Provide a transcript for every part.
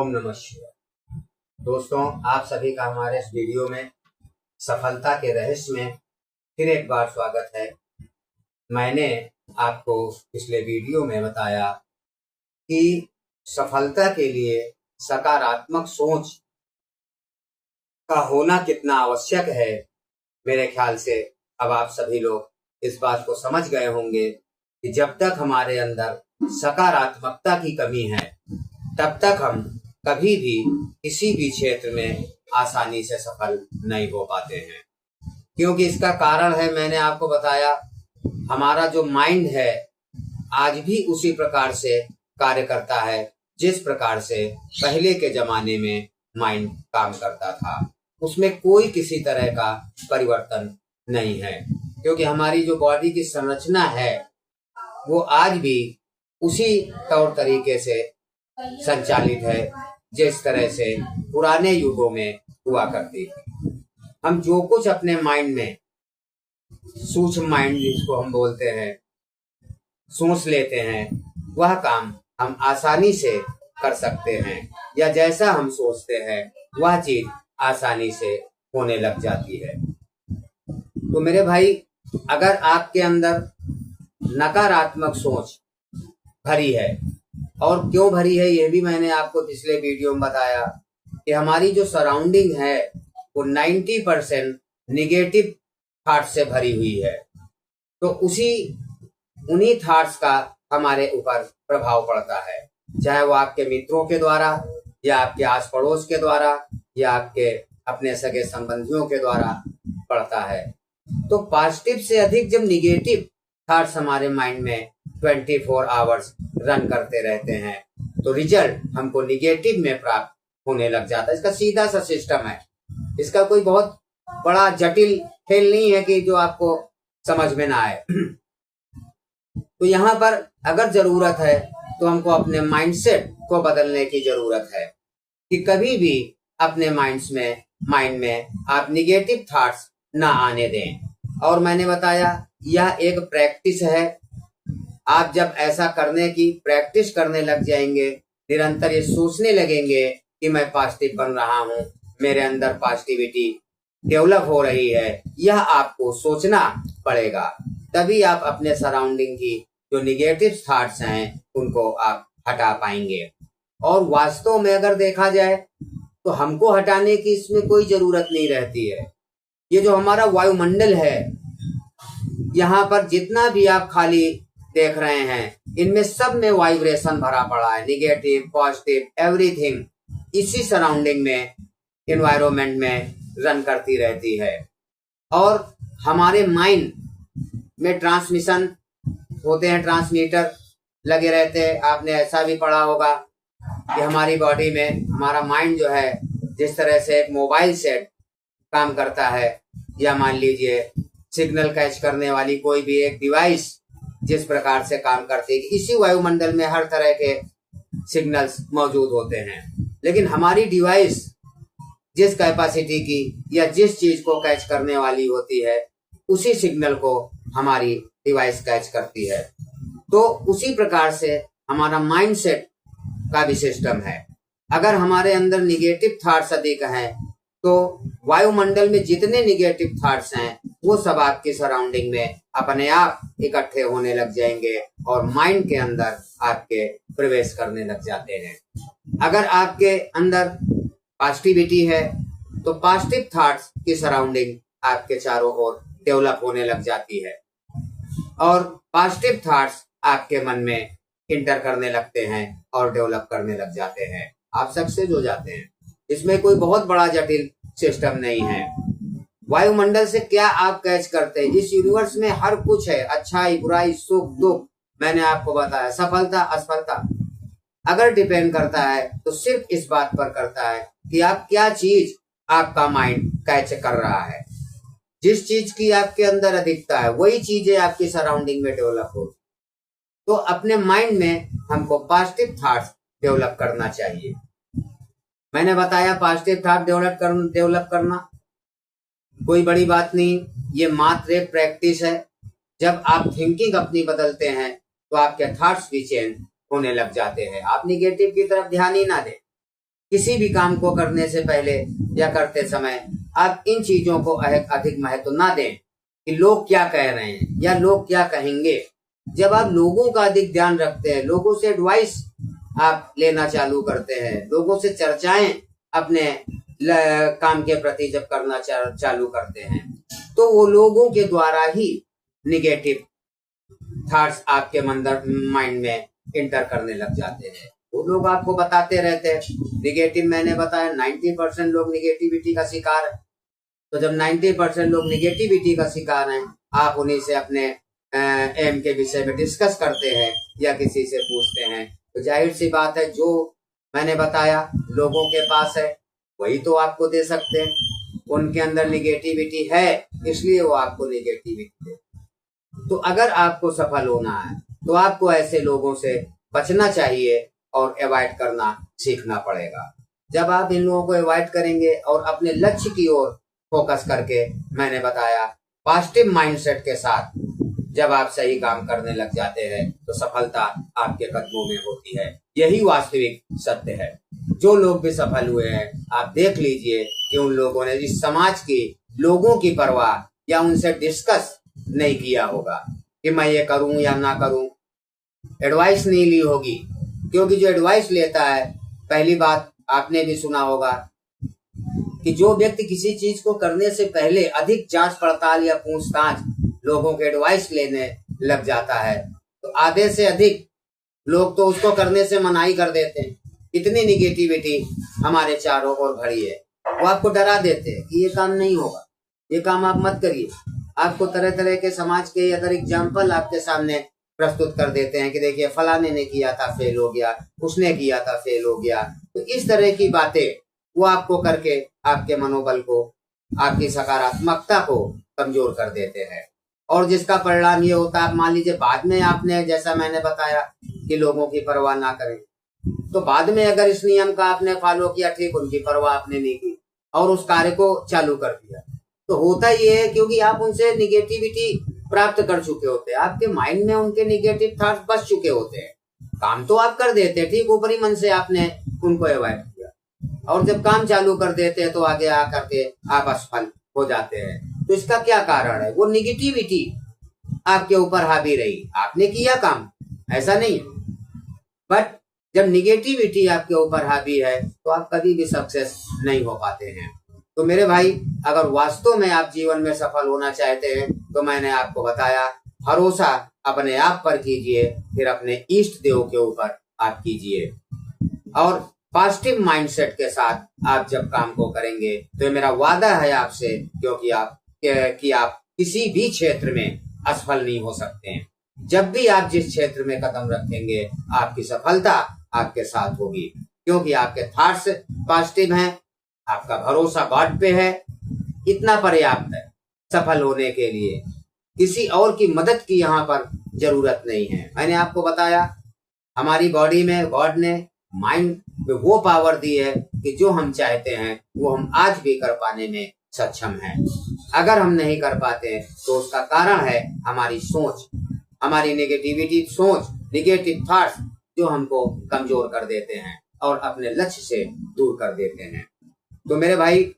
ओम नमः शिवाय। दोस्तों, आप सभी का हमारे इस वीडियो में सफलता के रहस्य में फिर एक बार स्वागत है। मैंने आपको पिछले वीडियो में बताया कि सफलता के लिए सकारात्मक सोच का होना कितना आवश्यक है। मेरे ख्याल से अब आप सभी लोग इस बात को समझ गए होंगे कि जब तक हमारे अंदर सकारात्मकता की कमी है तब तक हम कभी भी किसी भी क्षेत्र में आसानी से सफल नहीं हो पाते हैं। क्योंकि इसका कारण है, मैंने आपको बताया, हमारा जो माइंड है आज भी उसी प्रकार से कार्य करता है जिस प्रकार से पहले के जमाने में माइंड काम करता था। उसमें कोई किसी तरह का परिवर्तन नहीं है, क्योंकि हमारी जो बॉडी की संरचना है वो आज भी उसी तौर तरीके से संचालित है जिस तरह से पुराने युगों में हुआ करती थी। हम जो कुछ अपने माइंड में, सूक्ष्म माइंड जिसको हम बोलते हैं, सोच लेते हैं, वह काम हम आसानी से कर सकते हैं, या जैसा हम सोचते हैं वह चीज आसानी से होने लग जाती है। तो मेरे भाई, अगर आपके अंदर नकारात्मक सोच भरी है, और क्यों भरी है ये भी मैंने आपको पिछले वीडियो में बताया कि हमारी जो सराउंडिंग है वो 90% निगेटिव थॉट से भरी हुई है। तो उन्हीं थॉट्स का हमारे ऊपर प्रभाव पड़ता है, चाहे वो आपके मित्रों के द्वारा, या आपके आस पड़ोस के द्वारा, या आपके अपने सगे संबंधियों के द्वारा पड़ता है। तो पॉजिटिव से अधिक जब निगेटिव थॉट्स हमारे माइंड में 24 आवर्स रन करते रहते हैं तो रिजल्ट हमको निगेटिव में प्राप्त होने लग जाता है। इसका सीधा सा सिस्टम है, इसका कोई बहुत बड़ा जटिल खेल नहीं है कि जो आपको समझ में ना आए। तो यहाँ पर अगर जरूरत है तो हमको अपने माइंडसेट को बदलने की जरूरत है कि कभी भी अपने माइंड में आप निगेटिव थॉट्स ना आने दें। और मैंने बताया यह एक प्रैक्टिस है। आप जब ऐसा करने की प्रैक्टिस करने लग जाएंगे, निरंतर ये सोचने लगेंगे कि मैं पॉजिटिव बन रहा हूँ, मेरे अंदर पॉजिटिविटी डेवलप हो रही है, यह आपको सोचना पड़ेगा। तभी आप अपने सराउंडिंग की जो निगेटिव थॉट्स हैं उनको आप हटा पाएंगे। और वास्तव में अगर देखा जाए तो हमको हटाने की इसमें कोई जरूरत नहीं रहती है। ये जो हमारा वायुमंडल है, यहाँ पर जितना भी आप खाली देख रहे हैं, इनमें सब में वाइब्रेशन भरा पड़ा है, निगेटिव पॉजिटिव एवरीथिंग इसी सराउंडिंग में, एनवायरनमेंट में रन करती रहती है। और हमारे माइंड में ट्रांसमिशन होते हैं, ट्रांसमीटर लगे रहते हैं। आपने ऐसा भी पढ़ा होगा कि हमारी बॉडी में हमारा माइंड जो है, जिस तरह से एक मोबाइल सेट काम करता है, या मान लीजिए सिग्नल कैच करने वाली कोई भी एक डिवाइस जिस प्रकार से काम करती है, इसी वायुमंडल में हर तरह के सिग्नल्स मौजूद होते हैं। लेकिन हमारी डिवाइस जिस कैपेसिटी की या जिस चीज को कैच करने वाली होती है, उसी सिग्नल को हमारी डिवाइस कैच करती है। तो उसी प्रकार से हमारा माइंडसेट का भी सिस्टम है। अगर हमारे अंदर निगेटिव थॉट्स अधिक हैं तो वायुमंडल में जितने निगेटिव थॉट्स हैं वो सब आपकी सराउंडिंग में अपने आप इकट्ठे होने लग जाएंगे और माइंड के अंदर आपके प्रवेश करने लग जाते हैं। अगर आपके अंदर पॉजिटिविटी है तो पॉजिटिव थॉट्स की सराउंडिंग आपके चारों ओर डेवलप होने लग जाती है, और पॉजिटिव थॉट्स आपके मन में इंटर करने लगते हैं और डेवलप करने लग जाते हैं। आप सक्सेस हो जाते हैं। इसमें कोई बहुत बड़ा जटिल सिस्टम नहीं है। वायुमंडल से क्या आप कैच करते हैं? इस यूनिवर्स में हर कुछ है, अच्छाई बुराई सुख दुख, मैंने आपको बताया, सफलता असफलता। अगर डिपेंड करता है तो सिर्फ इस बात पर करता है कि आप क्या चीज आपका माइंड कैच कर रहा है। जिस चीज की आपके अंदर अधिकता है वही चीजें आपकी सराउंडिंग में डेवलप हो। तो अपने माइंड में हमको पॉजिटिव थॉट्स डेवलप करना चाहिए। मैंने बताया पॉजिटिव थॉट डेवलप करना कोई बड़ी बात नहीं, ये मात्र एक प्रैक्टिस है। जब आप थिंकिंग अपनी बदलते हैं तो आपके थॉट्स भी चेंज होने लग जाते हैं। आप निगेटिव की तरफ ध्यान ही ना दें, किसी भी काम को करने से पहले या करते समय आप इन चीजों को अधिक महत्व ना दें कि लोग क्या कह रहे हैं या लोग क्या कहेंगे। जब आप लोगों का अधिक ध्यान रखते हैं, लोगों से एडवाइस आप लेना चालू करते हैं, लोगों से चर्चाएं अपने काम के प्रति जब करना चालू करते हैं, तो वो लोगों के द्वारा ही निगेटिव थॉट्स आपके माइंड में इंटर करने लग जाते हैं। वो लोग आपको बताते रहते हैं निगेटिव। मैंने बताया 90% लोग निगेटिविटी का शिकार है। तो जब 90% लोग निगेटिविटी का शिकार हैं, आप उन्हीं से अपने एम के विषय में डिस्कस करते हैं या किसी से पूछते हैं, तो जाहिर सी बात है जो मैंने बताया लोगों के पास है वही तो आपको दे सकते हैं। उनके अंदर निगेटिविटी है इसलिए वो आपको निगेटिविटी दे। तो अगर आपको सफल होना है तो आपको ऐसे लोगों से बचना चाहिए और अवॉइड करना सीखना पड़ेगा। जब आप इन लोगों को अवॉइड करेंगे और अपने लक्ष्य की ओर फोकस करके, मैंने बताया पॉजिटिव माइंडसेट के साथ जब आप सही काम करने लग जाते हैं तो सफलता आपके कदमों में होती है। यही वास्तविक सत्य है। जो लोग भी सफल हुए हैं आप देख लीजिए कि उन लोगों ने इस समाज की लोगों की परवाह या उनसे डिस्कस नहीं किया होगा कि मैं ये करूं या ना करूं, एडवाइस नहीं ली होगी। क्योंकि जो एडवाइस लेता है, पहली बात आपने भी सुना होगा कि जो व्यक्ति किसी चीज को करने से पहले अधिक जांच पड़ताल या पूछताछ लोगों के एडवाइस लेने लग जाता है तो आधे से अधिक लोग तो उसको करने से मनाही कर देते हैं। इतनी निगेटिविटी हमारे चारों ओर भरी है। वो आपको डरा देते हैं कि ये काम नहीं होगा, ये काम आप मत करिए। आपको तरह तरह के समाज के अदर एग्जाम्पल आपके सामने प्रस्तुत कर देते हैं कि देखिए फलाने ने किया था फेल हो गया, उसने किया था फेल हो गया। तो इस तरह की बातें वो आपको करके आपके मनोबल को, आपकी सकारात्मकता को कमजोर कर देते हैं। और जिसका परिणाम ये होता है, मान लीजिए बाद में आपने, जैसा मैंने बताया कि लोगों की परवाह ना करें, तो बाद में अगर इस नियम का आपने फॉलो किया, ठीक, उनकी परवाह आपने नहीं की और उस कार्य को चालू कर दिया, तो होता ये है क्योंकि आप उनसे निगेटिविटी प्राप्त कर चुके होते हैं, आपके माइंड में उनके निगेटिव थॉट्स बस चुके होते हैं। काम तो आप कर देते, ठीक, ऊपरी मन से आपने उनको अवॉइड किया, और जब काम चालू कर देते हैं तो आगे आकर के आप असफल हो जाते हैं। तो इसका क्या कारण है? वो निगेटिविटी आपके ऊपर हावी रही। आपने किया काम, ऐसा नहीं है, बट जब निगेटिविटी आपके ऊपर हावी है तो आप कभी भी सक्सेस नहीं हो पाते हैं। तो मेरे भाई, अगर वास्तव में आप जीवन में सफल होना चाहते हैं तो मैंने आपको बताया, भरोसा अपने आप पर कीजिए, फिर अपने इष्ट देव के ऊपर आप कीजिए, और पॉजिटिव माइंडसेट के साथ आप जब काम को करेंगे तो मेरा वादा है आपसे, क्योंकि आप किसी भी क्षेत्र में असफल नहीं हो सकते हैं। जब भी आप जिस क्षेत्र में कदम रखेंगे आपकी सफलता आपके साथ होगी, क्योंकि आपके थॉट्स पॉजिटिव हैं, आपका भरोसा गॉड पे है। इतना पर्याप्त है सफल होने के लिए। किसी और की मदद की यहाँ पर जरूरत नहीं है। मैंने आपको बताया हमारी बॉडी में गॉड ने माइंड में वो पावर दी है कि जो हम चाहते हैं वो हम आज भी कर पाने में सक्षम हैं। अगर हम नहीं कर पाते तो उसका कारण है हमारी सोच, हमारी नेगेटिविटी सोच, निगेटिव थॉट्स, जो हमको कमजोर कर देते हैं और अपने लक्ष्य से दूर कर देते हैं। तो मेरे भाई,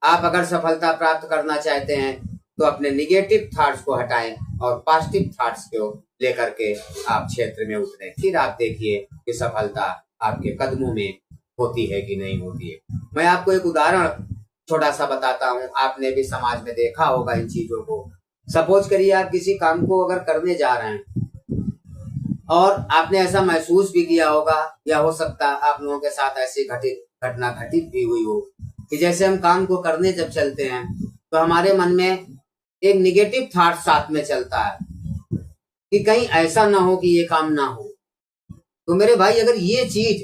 आप अगर सफलता प्राप्त करना चाहते हैं तो अपने निगेटिव थॉट्स को हटाएं और पॉजिटिव थॉट्स को लेकर के आप क्षेत्र में उतरें। फिर आप देखिए कि सफलता आपके कदमों में होती है कि नहीं होती है। मैं आपको एक उदाहरण छोटा सा बताता हूँ, आपने भी समाज में देखा होगा इन चीजों को। सपोज करिए आप किसी काम को अगर करने जा रहे हैं और आपने ऐसा महसूस भी किया होगा, या हो सकता है आप लोगों के साथ ऐसी घटना घटित भी हुई हो कि जैसे हम काम को करने जब चलते हैं तो हमारे मन में एक निगेटिव थॉट साथ में चलता है कि कहीं ऐसा ना हो कि ये काम ना हो। तो मेरे भाई, अगर ये चीज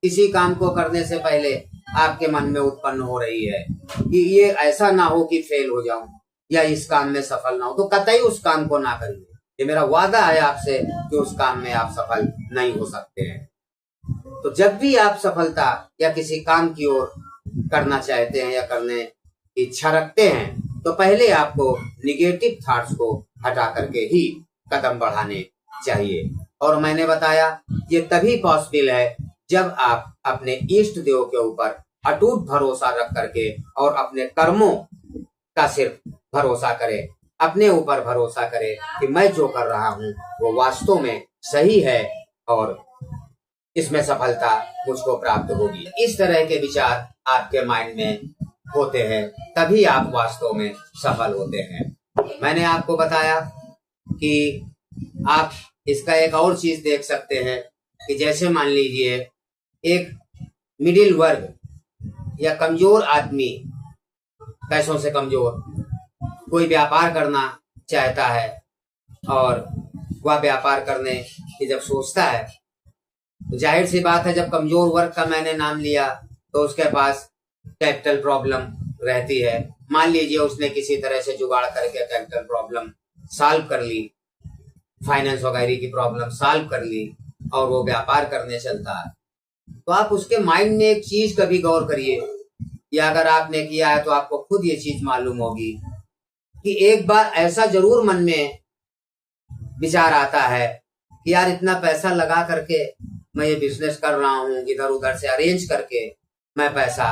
किसी काम को करने से पहले आपके मन में उत्पन्न हो रही है कि ये ऐसा ना हो कि फेल हो जाऊं या इस काम में सफल ना हो, तो कतई उस काम को ना करिए। ये मेरा वादा है आपसे कि उस काम में आप सफल नहीं हो सकते हैं। तो जब भी आप सफलता या किसी काम की ओर करना चाहते हैं या करने की इच्छा रखते हैं तो पहले आपको निगेटिव थॉट्स को हटा करके ही कदम बढ़ाने चाहिए। और मैंने बताया ये तभी पॉसिबल है जब आप अपने इष्ट देव के ऊपर अटूट भरोसा रख करके और अपने कर्मों का सिर्फ भरोसा करें, अपने ऊपर भरोसा करें कि मैं जो कर रहा हूं वो वास्तव में सही है और इसमें सफलता मुझको प्राप्त होगी। इस तरह के विचार आपके माइंड में होते हैं, तभी आप वास्तव में सफल होते हैं। मैंने आपको बताया कि आप इसका एक और चीज देख सकते हैं कि जैसे मान लीजिए एक मिडिल वर्ग या कमजोर आदमी, पैसों से कमजोर, कोई व्यापार करना चाहता है और वह व्यापार करने की जब सोचता है तो जाहिर सी बात है, जब कमजोर वर्ग का मैंने नाम लिया तो उसके पास कैपिटल प्रॉब्लम रहती है। मान लीजिए उसने किसी तरह से जुगाड़ करके कैपिटल प्रॉब्लम सॉल्व कर ली, फाइनेंस वगैरह की प्रॉब्लम सॉल्व कर ली और वो व्यापार करने चलता है, तो आप उसके माइंड में एक चीज कभी गौर करिए, या अगर आपने किया है तो आपको खुद ये चीज मालूम होगी कि एक बार ऐसा जरूर मन में विचार आता है कि यार इतना पैसा लगा करके मैं ये बिजनेस कर रहा हूँ, इधर उधर से अरेंज करके मैं पैसा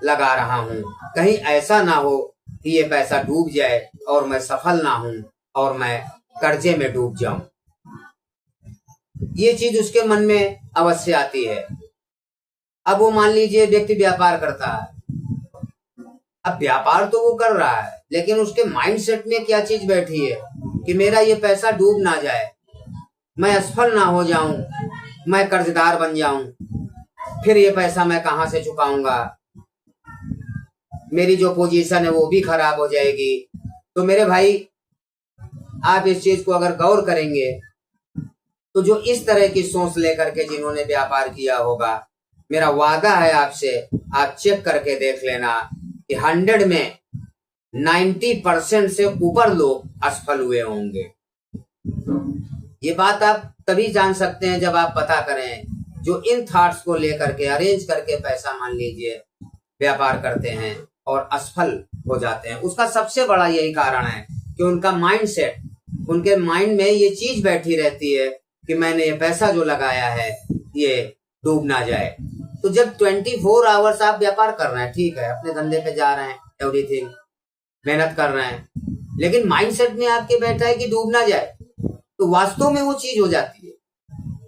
लगा रहा हूँ, कहीं ऐसा ना हो कि ये पैसा डूब जाए और मैं सफल ना हूँ और मैं कर्जे में डूब जाऊं। ये चीज उसके मन में अवश्य आती है। अब वो मान लीजिए व्यक्ति व्यापार करता है, अब व्यापार तो वो कर रहा है लेकिन उसके माइंडसेट में क्या चीज बैठी है कि मेरा ये पैसा डूब ना जाए, मैं असफल ना हो जाऊं, मैं कर्जदार बन जाऊं, फिर ये पैसा मैं कहां से चुकाऊंगा, मेरी जो पोजीशन है वो भी खराब हो जाएगी। तो मेरे भाई, आप इस चीज को अगर गौर करेंगे तो जो इस तरह की सोच लेकर के जिन्होंने व्यापार किया होगा, मेरा वादा है आपसे, आप चेक करके देख लेना कि 100 में 90% से ऊपर लोग असफल हुए होंगे। ये बात आप तभी जान सकते हैं जब आप पता करें। जो इन थॉट्स को लेकर के अरेंज करके पैसा मान लीजिए व्यापार करते हैं और असफल हो जाते हैं, उसका सबसे बड़ा यही कारण है कि उनका माइंडसेट, उनके माइंड में ये चीज बैठी रहती है कि मैंने ये पैसा जो लगाया है ये डूब ना जाए। तो जब 24 आवर्स आप व्यापार कर रहे हैं, ठीक है, अपने धंधे पे जा रहे हैं, एवरीथिंग मेहनत कर रहे हैं, लेकिन माइंडसेट में आपके बैठा है कि डूब ना जाए, तो वास्तव में वो चीज हो जाती है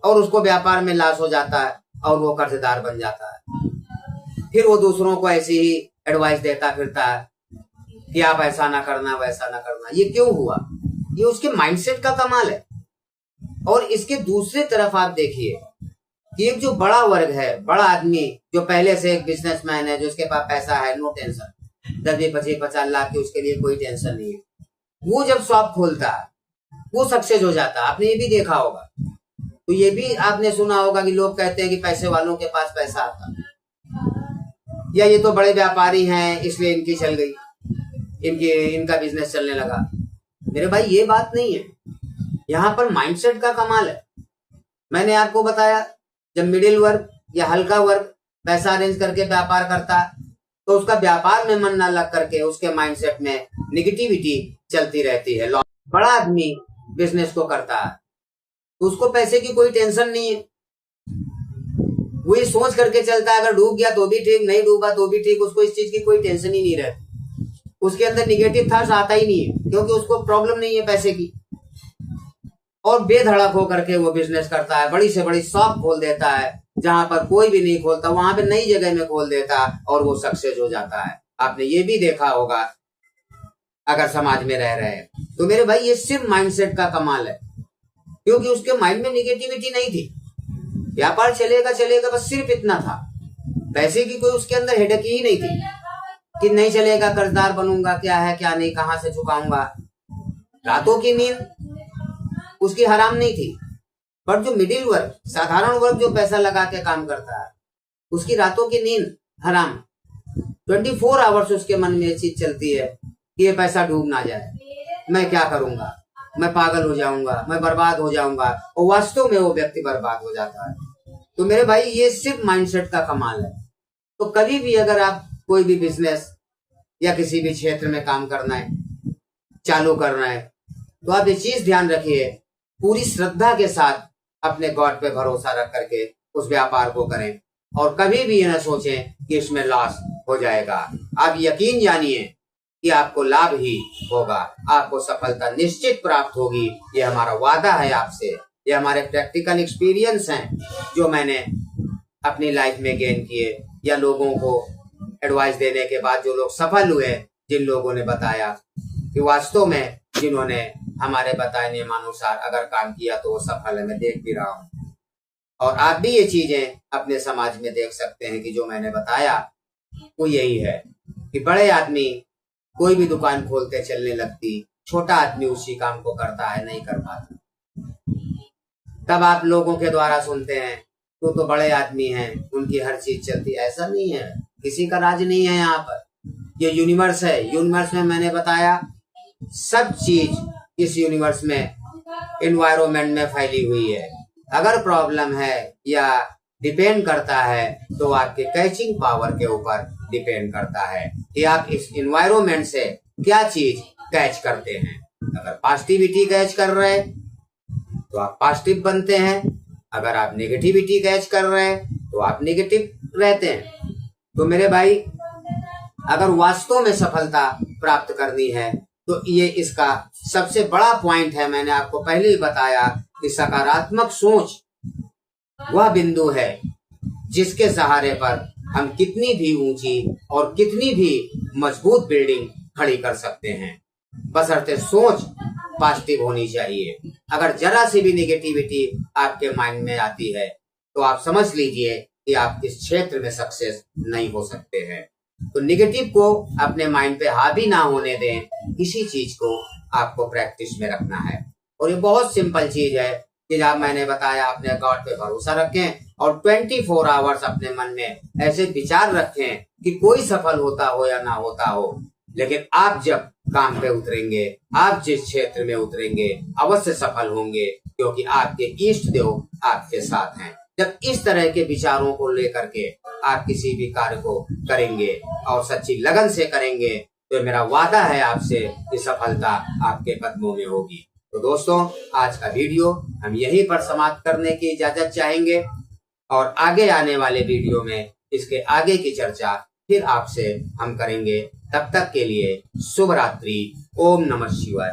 और उसको व्यापार में लॉस हो जाता है और वो कर्जदार बन जाता है। फिर वो दूसरों को ऐसी ही एडवाइस देता फिरता है कि आप ऐसा ना करना, वैसा ना करना। ये क्यों हुआ? ये उसके माइंडसेट का कमाल है। और इसके दूसरी तरफ आप देखिए कि एक जो बड़ा वर्ग है, बड़ा आदमी जो पहले से एक बिजनेसमैन है, जो उसके पास पैसा है, नो टेंशन, 10-20-50 लाख की उसके लिए कोई टेंशन नहीं है, वो जब शॉप खोलता है वो सक्सेस हो जाता है। आपने ये भी देखा होगा, तो ये भी आपने सुना होगा कि लोग कहते हैं कि पैसे वालों के पास पैसा आता है, या ये तो बड़े व्यापारी हैं इसलिए इनकी चल गई, इनका बिजनेस चलने लगा। मेरे भाई, ये बात नहीं है, यहाँ पर माइंडसेट का कमाल है। मैंने आपको बताया, जब मिडिल वर्ग या हल्का वर्ग पैसा अरेंज करके व्यापार करता है तो उसका व्यापार में मन ना लग करके उसके माइंडसेट में निगेटिविटी चलती रहती है। बड़ा आदमी बिजनेस को करता है तो उसको पैसे की कोई टेंशन नहीं है, वो ये सोच करके चलता है अगर डूब गया तो भी ठीक, नहीं डूबा तो भी ठीक, उसको इस चीज की कोई टेंशन ही नहीं रहती, उसके अंदर निगेटिव थॉट्स आता ही नहीं है, क्योंकि उसको प्रॉब्लम नहीं है पैसे की। और बेधड़क होकर के वो बिजनेस करता है, बड़ी से बड़ी शॉप खोल देता है, जहां पर कोई भी नहीं खोलता वहां पे नई जगह में खोल देता और वो सक्सेस हो जाता है। आपने ये भी देखा होगा अगर समाज में रह रहे हैं तो। मेरे भाई, ये सिर्फ माइंडसेट का कमाल है, क्योंकि उसके माइंड में निगेटिविटी नहीं थी, व्यापार चलेगा चलेगा बस सिर्फ इतना था, पैसे की कोई उसके अंदर हेडेक ही नहीं थी कि नहीं चलेगा, कर्जदार बनूंगा, क्या है क्या नहीं, कहां से चुकाऊंगा। रातों की नींद उसकी हराम नहीं थी। पर जो मिडिल वर्ग, साधारण वर्ग जो पैसा लगा के काम करता है, उसकी रातों की नींद हराम। 24 आवर्स उसके मन में ये चीज चलती है कि ये पैसा डूब ना जाए, मैं क्या करूंगा, मैं पागल हो जाऊंगा, मैं बर्बाद हो जाऊंगा, और वास्तव में वो व्यक्ति बर्बाद हो जाता है। तो मेरे भाई, ये सिर्फ माइंडसेट का कमाल है। तो कभी भी अगर आप कोई भी बिजनेस या किसी भी क्षेत्र में काम करना है, चालू करना है, तो आप ये चीज ध्यान रखिए, पूरी श्रद्धा के साथ अपने गॉड पे भरोसा रख करके उस व्यापार को करें और कभी भी ये न सोचें कि इसमें लॉस हो जाएगा। आप यकीन जानिए कि आपको लाभ ही होगा, आपको सफलता निश्चित प्राप्त होगी। ये हमारा वादा है आपसे, ये हमारे प्रैक्टिकल एक्सपीरियंस हैं जो मैंने अपनी लाइफ में गेन किए, या लोगों को एडवाइस देने के बाद जो लोग सफल हुए, जिन लोगों ने बताया कि वास्तव में जिन्होंने हमारे बताए नियमानुसार अगर काम किया तो वो सफल है। मैं देख भी रहा हूँ और आप भी ये चीजें अपने समाज में देख सकते हैं कि जो मैंने बताया वो यही है कि बड़े आदमी कोई भी दुकान खोलते चलने लगती, छोटा आदमी उसी काम को करता है, नहीं कर पाता। तब आप लोगों के द्वारा सुनते हैं तो बड़े आदमी हैं, उनकी हर चीज चलती। ऐसा नहीं है, किसी का राज नहीं है यहाँ पर। ये यूनिवर्स है, यूनिवर्स में मैंने बताया सब चीज इस यूनिवर्स में एनवायरनमेंट में फैली हुई है। अगर प्रॉब्लम है या डिपेंड करता है तो आपके कैचिंग पावर के ऊपर डिपेंड करता है कि आप इस एनवायरनमेंट से क्या चीज कैच करते हैं। अगर पॉजिटिविटी कैच कर रहे तो आप पॉजिटिव बनते हैं, अगर आप नेगेटिविटी कैच कर रहे हैं तो आप नेगेटिव रहते हैं। तो मेरे भाई, अगर वास्तव में सफलता प्राप्त करनी है तो ये इसका सबसे बड़ा पॉइंट है। मैंने आपको पहले ही बताया कि सकारात्मक सोच वह बिंदु है जिसके सहारे पर हम कितनी भी ऊंची और कितनी भी मजबूत बिल्डिंग खड़ी कर सकते हैं, बशर्ते सोच पॉजिटिव होनी चाहिए। अगर जरा सी भी नेगेटिविटी आपके माइंड में आती है तो आप समझ लीजिए कि आप इस क्षेत्र में सक्सेस नहीं हो सकते हैं। तो नेगेटिव को अपने माइंड पे हावी ना होने दें। इसी चीज को आपको प्रैक्टिस में रखना है और ये बहुत सिंपल चीज है कि जब मैंने बताया अपने गॉड पे भरोसा रखें और 24 आवर्स अपने मन में ऐसे विचार रखें कि कोई सफल होता हो या ना होता हो, लेकिन आप जब काम पे उतरेंगे, आप जिस क्षेत्र में उतरेंगे, अवश्य सफल होंगे, क्योंकि आपके इष्ट देव आपके साथ हैं। जब इस तरह के विचारों को लेकर के आप किसी भी कार्य को करेंगे और सच्ची लगन से करेंगे तो मेरा वादा है आपसे कि सफलता आपके कदमों में होगी। तो दोस्तों, आज का वीडियो हम यहीं पर समाप्त करने की इजाजत चाहेंगे और आगे आने वाले वीडियो में इसके आगे की चर्चा फिर आपसे हम करेंगे। तब तक के लिए शुभ रात्रि। ओम नमः शिवाय।